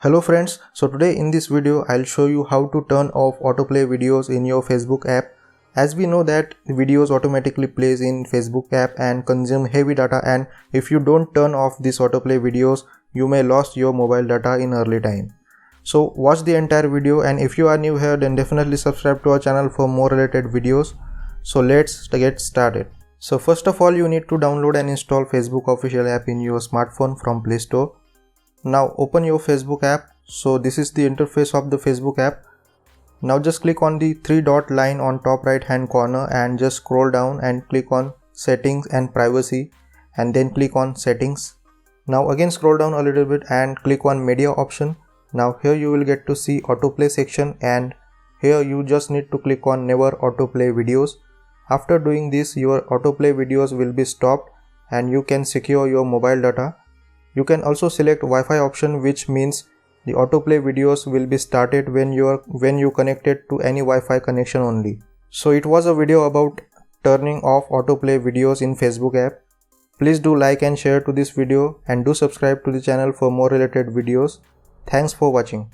Hello friends, so today in this video I'll show you how to turn off autoplay videos in your Facebook app. As we know that videos automatically plays in Facebook app and consume heavy data, and if you don't turn off this autoplay videos, you may lose your mobile data in early time. So watch the entire video, and if you are new here then definitely subscribe to our channel for more related videos. So let's get started. So first of all, you need to download and install Facebook official app in your smartphone from Play Store. Now open your Facebook app. So this is the interface of the Facebook app. Now just click on the three dot line on top right hand corner and just scroll down and click on settings and privacy, and then click on settings. Now again scroll down a little bit and click on media option. Now here you will get to see autoplay section, and here you just need to click on never autoplay videos. After doing this, your autoplay videos will be stopped and you can secure your mobile data. You can also select Wi-Fi option, which means the autoplay videos will be started when you connected to any Wi-Fi connection only. So it was a video about turning off autoplay videos in Facebook app. Please do like and share to this video, and do subscribe to the channel for more related videos. Thanks for watching.